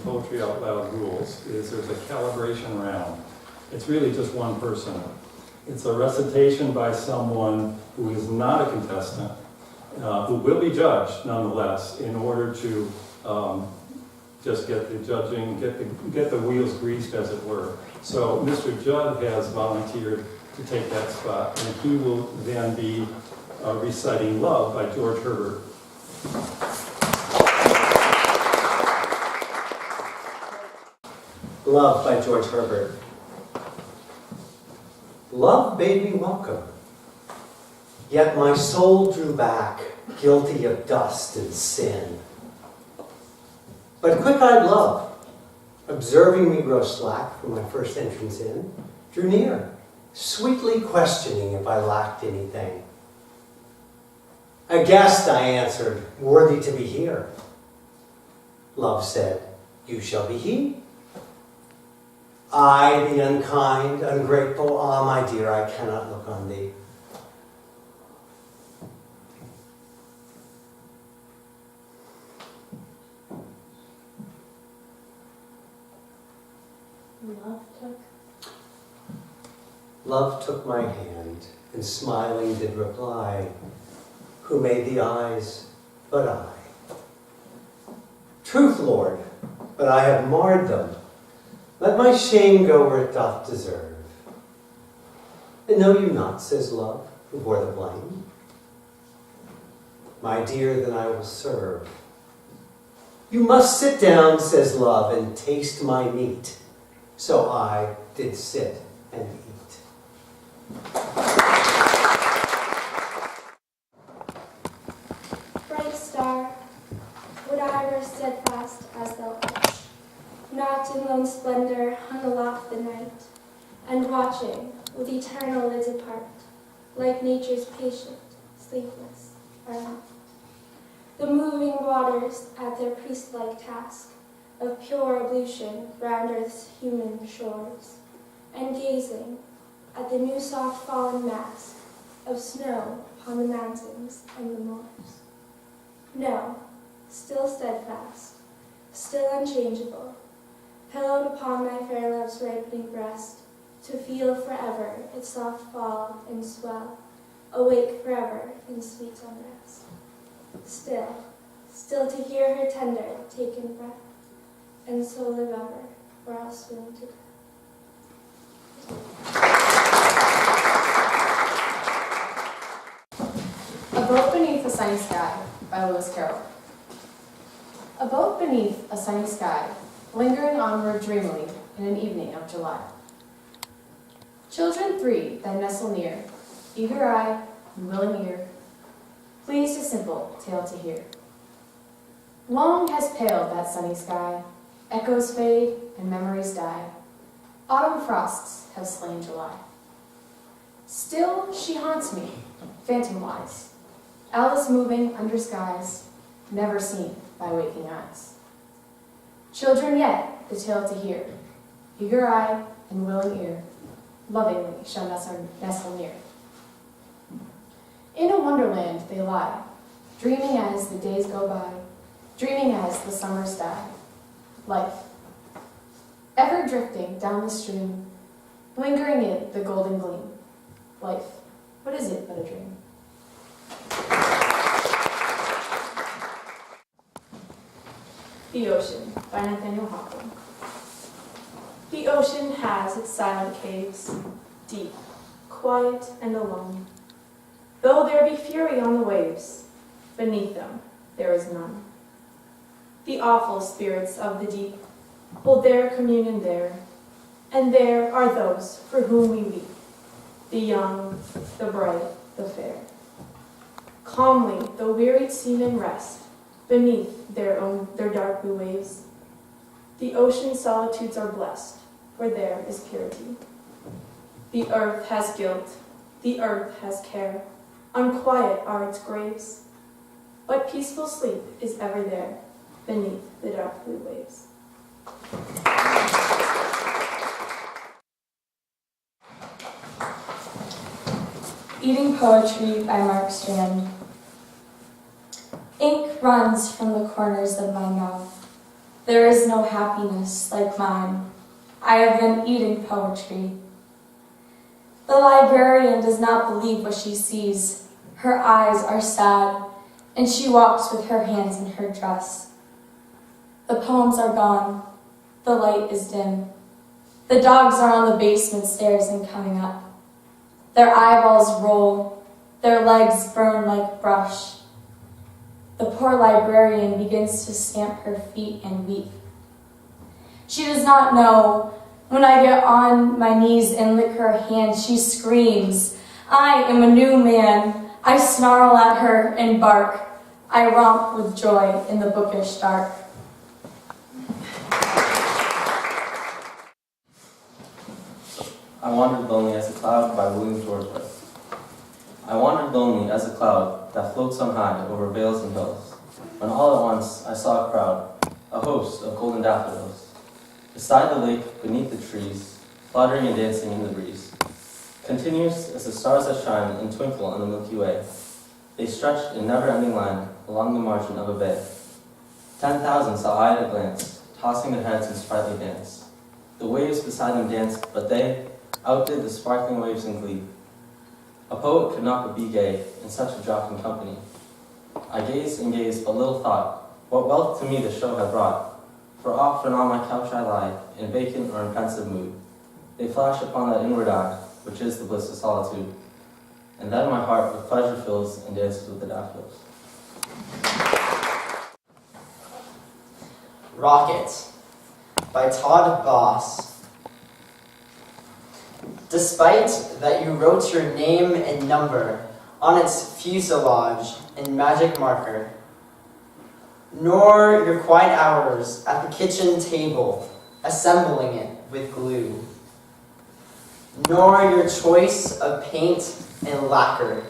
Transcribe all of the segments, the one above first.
Poetry Out Loud rules is there's a calibration round. It's really just one person. It's a recitation by someone who is not a contestant, who will be judged nonetheless, in order to just get the judging, get the wheels greased, as it were. So Mr. Judd has volunteered to take that spot, and he will then be reciting Love by George Herbert. Love by George Herbert. Love bade me welcome, yet my soul drew back, guilty of dust and sin. But quick-eyed love, observing me grow slack from my first entrance in, drew near, sweetly questioning if I lacked anything. A guest, I answered, worthy to be here. Love said, you shall be he. I, the unkind, ungrateful, ah, my dear, I cannot look on thee. Love took my hand, and smiling did reply, who made the eyes but I? Truth, Lord, but I have marred them. Let my shame go where it doth deserve. And know you not, says love, who bore the blame? My dear, then I will serve. You must sit down, says love, and taste my meat. So I did sit and eat. Bright star, would I were steadfast as thou art, not in lone splendor hung aloft the night, and watching with eternal lids apart, like nature's patient, sleepless, are not. The moving waters at their priest-like task of pure ablution round earth's human shores, and gazing at the new soft fallen mask of snow upon the mountains and the moors. No, still steadfast, still unchangeable, pillowed upon my fair love's ripening breast, to feel forever its soft fall and swell, awake forever in sweet unrest. Still to hear her tender, taken breath, and so live ever, or else swoon to death. A Boat Beneath a Sunny Sky by Lewis Carroll. A boat beneath a sunny sky, lingering onward dreamily in an evening of July. Children three that nestle near, eager eye and willing ear, pleased a simple tale to hear. Long has paled that sunny sky, echoes fade and memories die. Autumn frosts have slain July. Still she haunts me, phantom-wise, Alice moving under skies, never seen by waking eyes. Children yet the tale to hear, eager eye and willing ear, lovingly shall nestle near. In a wonderland they lie, dreaming as the days go by, dreaming as the summers die. Life, ever drifting down the stream, lingering in the golden gleam. Life, what is it but a dream? The Ocean by Nathaniel Hawthorne. The ocean has its silent caves, deep, quiet, and alone. Though there be fury on the waves, beneath them there is none. The awful spirits of the deep hold their communion there, and there are those for whom we weep, the young, the bright, the fair. Calmly the wearied seamen rest beneath their dark blue waves. The ocean solitudes are blessed, for there is purity. The earth has guilt, the earth has care, unquiet are its graves, but peaceful sleep is ever there beneath the dark blue waves. Eating Poetry by Mark Strand. Ink runs from the corners of my mouth. There is no happiness like mine. I have been eating poetry. The librarian does not believe what she sees. Her eyes are sad, and she walks with her hands in her dress. The poems are gone. The light is dim. The dogs are on the basement stairs and coming up. Their eyeballs roll. Their legs burn like brush. The poor librarian begins to stamp her feet and weep. She does not know. When I get on my knees and lick her hand, she screams, "I am a new man." I snarl at her and bark. I romp with joy in the bookish dark. I wandered lonely as a cloud by William George West. I wandered lonely as a cloud that floats on high over vales and hills, when all at once I saw a crowd, a host of golden daffodils. Beside the lake, beneath the trees, fluttering and dancing in the breeze. Continuous as the stars that shine and twinkle on the Milky Way, they stretched in never-ending line along the margin of a bay. 10,000 saw I at a glance, tossing their heads in sprightly dance. The waves beside them danced, but they outdid the sparkling waves in glee. A poet could not but be gay in such a jocund company. I gazed and gazed, but little thought what wealth to me the show had brought. For oft when on my couch I lie, in vacant or in pensive mood, they flash upon that inward eye, which is the bliss of solitude. And then my heart with pleasure fills and dances with the daffodils. Rocket by Todd Boss. Despite that you wrote your name and number on its fuselage in magic marker, nor your quiet hours at the kitchen table assembling it with glue, nor your choice of paint and lacquer,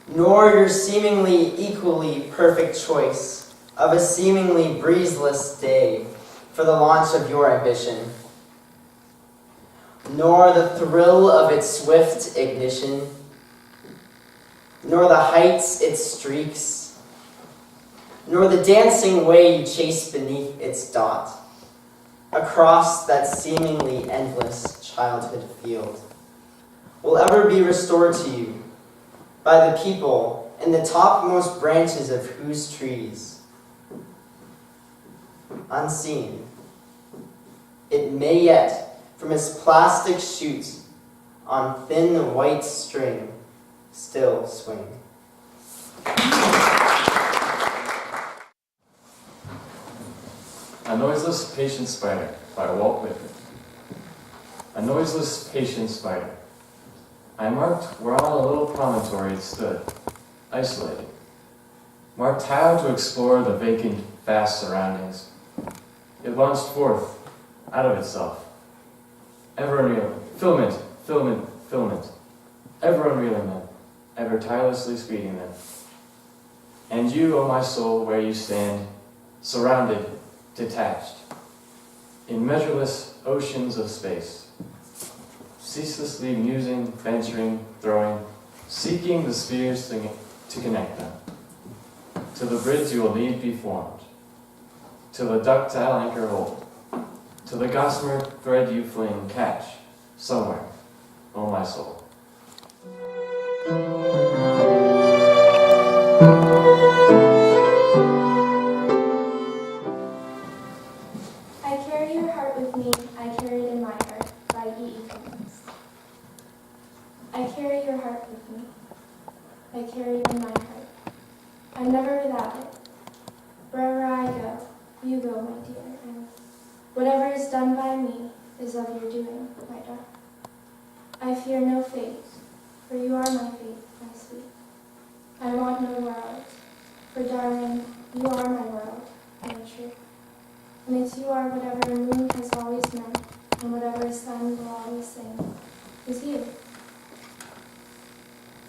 nor your seemingly equally perfect choice of a seemingly breezeless day for the launch of your ambition, nor the thrill of its swift ignition, nor the heights it streaks, nor the dancing way you chase beneath its dot, across that seemingly endless childhood field, will ever be restored to you by the people in the topmost branches of whose trees, unseen, it may yet, from its plastic shoots on thin white string, still swing. A Noiseless Patient Spider by Walt Whitman. A noiseless patient spider. I marked where on a little promontory it stood, isolated. Marked how to explore the vacant, vast surroundings. It launched forth, out of itself. Ever unreal, filament, filament, filament. Ever unreeling them, ever tirelessly speeding them. And you, O my soul, where you stand, surrounded, detached, in measureless oceans of space, ceaselessly musing, venturing, throwing, seeking the spheres to connect them, till the bridge you will need be formed, till the ductile anchor hold, till the gossamer thread you fling catch, somewhere, O my soul. I carry your heart with me, I carry it in my heart, by E.E. Cummings. I carry your heart with me, I carry it in my heart. I'm never without it. Wherever I go, you go, my dear, and whatever is done by me is of your doing, my darling. I fear no fate, for you are my fate, my sweet. I want no world, for darling, you are my world, my true. And it's you are whatever a moon has always meant, and whatever a sun will always sing, is you.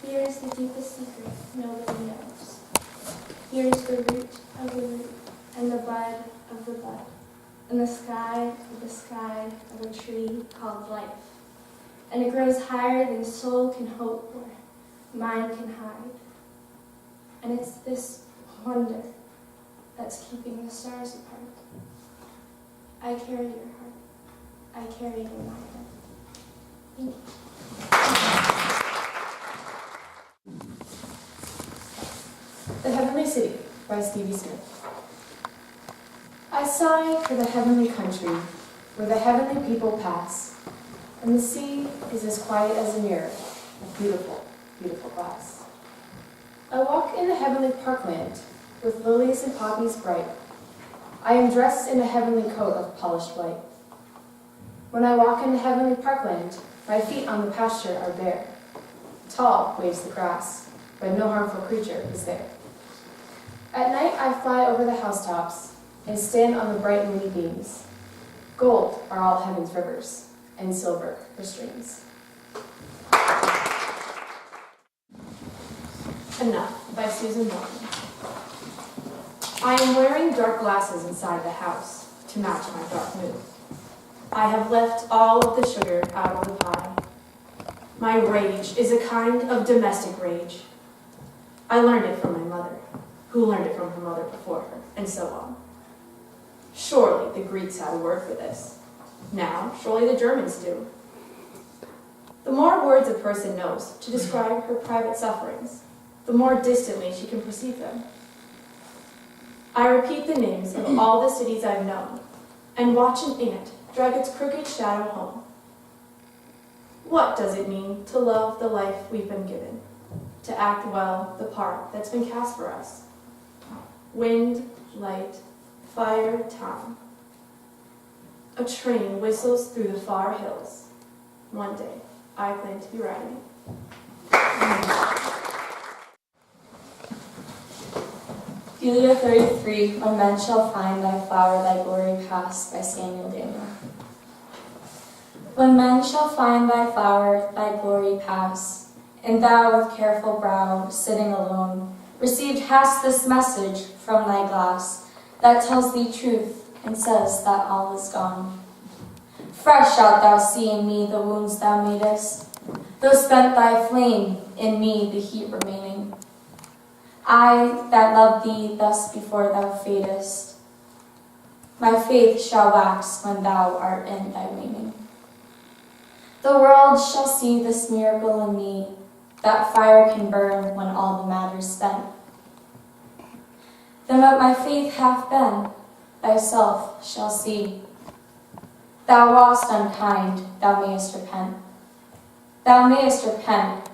Here is the deepest secret nobody knows. Here is the root of the root, and the bud of the bud, and the sky of a tree called life. And it grows higher than soul can hope for, mind can hide. And it's this wonder that's keeping the stars apart. I carry your heart. I carry it in my heart. Thank you. The Heavenly City by Stevie Smith. I sigh for the heavenly country where the heavenly people pass, and the sea is as quiet as a mirror of beautiful, beautiful glass. I walk in the heavenly parkland with lilies and poppies bright. I am dressed in a heavenly coat of polished white. When I walk in the heavenly parkland, my feet on the pasture are bare. Tall waves the grass, but no harmful creature is there. At night I fly over the housetops and stand on the bright moony beams. Gold are all heaven's rivers, and silver her streams. Enough by Susan Morton. I am wearing dark glasses inside the house to match my dark mood. I have left all of the sugar out of the pie. My rage is a kind of domestic rage. I learned it from my mother, who learned it from her mother before her, and so on. Surely the Greeks had a word for this. Now, surely the Germans do. The more words a person knows to describe her private sufferings, the more distantly she can perceive them. I repeat the names of all the cities I've known, and watch an ant drag its crooked shadow home. What does it mean to love the life we've been given, to act well the part that's been cast for us? Wind, light, fire, time. A train whistles through the far hills. One day, I plan to be riding it. Delia 33, When Men Shall Find Thy Flower, Thy Glory Past, by Samuel Daniel. When men shall find thy flower, thy glory pass, and thou with careful brow, sitting alone, received hast this message from thy glass, that tells thee truth, and says that all is gone. Fresh shalt thou see in me the wounds thou madest, though spent thy flame, in me the heat remaining. I that loved thee thus before thou fadest, my faith shall wax when thou art in thy waning. The world shall see this miracle in me, that fire can burn when all the matter's spent. Then what my faith hath been, thyself shall see. Thou wast unkind, thou mayest repent. Thou mayest repent,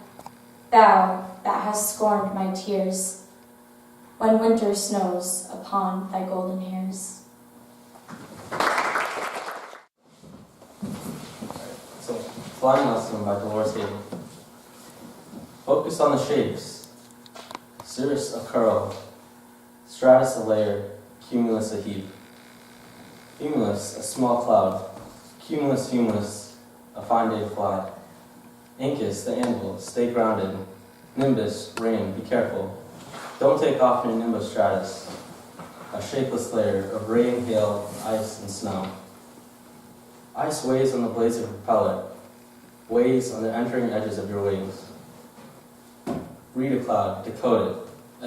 thou that hast scorned my tears, when winter snows upon thy golden hairs. So, Flying Lesson by Dolores Haven. Focus on the shapes. Cirrus a curl, stratus a layer, cumulus a heap. Cumulus a small cloud, cumulus, a fine day to fly. Incus the anvil, stay grounded. Nimbus, rain, be careful. Don't take off your nimbus stratus, a shapeless layer of rain, hail, ice, and snow. Ice weighs on the blades of your propeller, weighs on the entering edges of your wings. Read a cloud, decode it.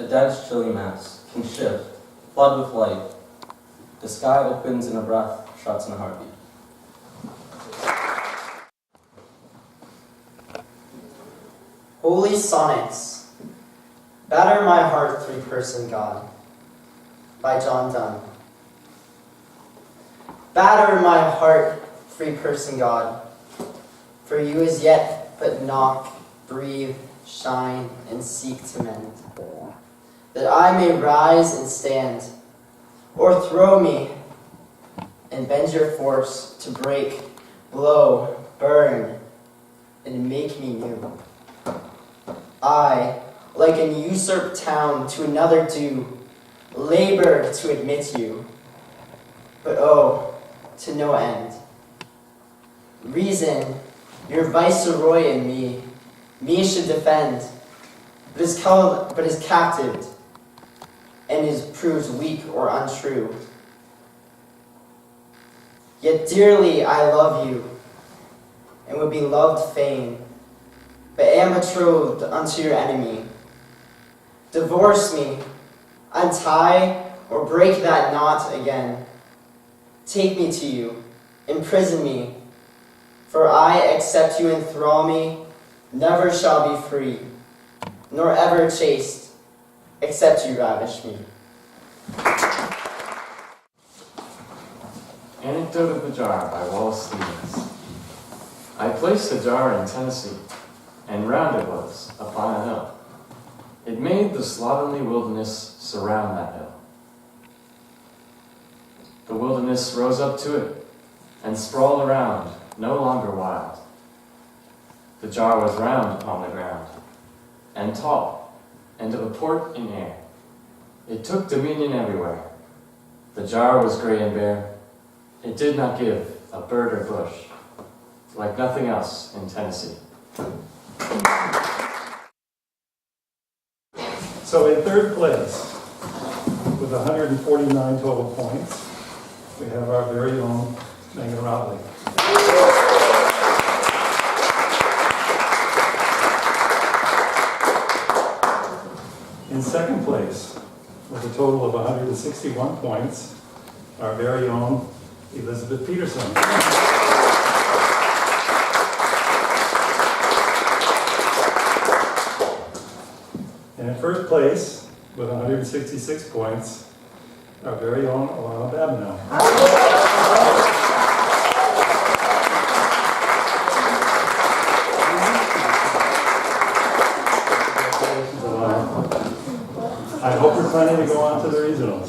A dense, chilly mass can shift, flood with light. The sky opens in a breath, shuts in a heartbeat. Holy Sonnets. Batter My Heart, Three-Person God, by John Donne. Batter my heart, three-person God, for you as yet but knock, breathe, shine, and seek to mend, that I may rise and stand, or throw me, and bend your force to break, blow, burn, and make me new. I, like an usurped town to another do, labor to admit you, but oh, to no end. Reason, your viceroy in me should defend, but is captived, and is proved weak or untrue. Yet dearly I love you, and would be loved fain, but am betrothed unto your enemy. Divorce me, untie, or break that knot again. Take me to you, imprison me, for I, except you enthrall me, never shall be free, nor ever chaste, except you ravish me. Anecdote of the Jar by Wallace Stevens. I placed a jar in Tennessee, and round it was, upon a hill. It made the slovenly wilderness surround that hill. The wilderness rose up to it, and sprawled around, no longer wild. The jar was round upon the ground, and tall, and of a port in air. It took dominion everywhere. The jar was gray and bare. It did not give a bird or bush, like nothing else in Tennessee. So in third place, with 149 total points, we have our very own Megan Rotley. In second place, with a total of 161 points, our very own Elizabeth Peterson. And in first place, with 166 points, our very own Alana Babineau. Congratulations, Alana. I hope you're planning to go on to the regionals.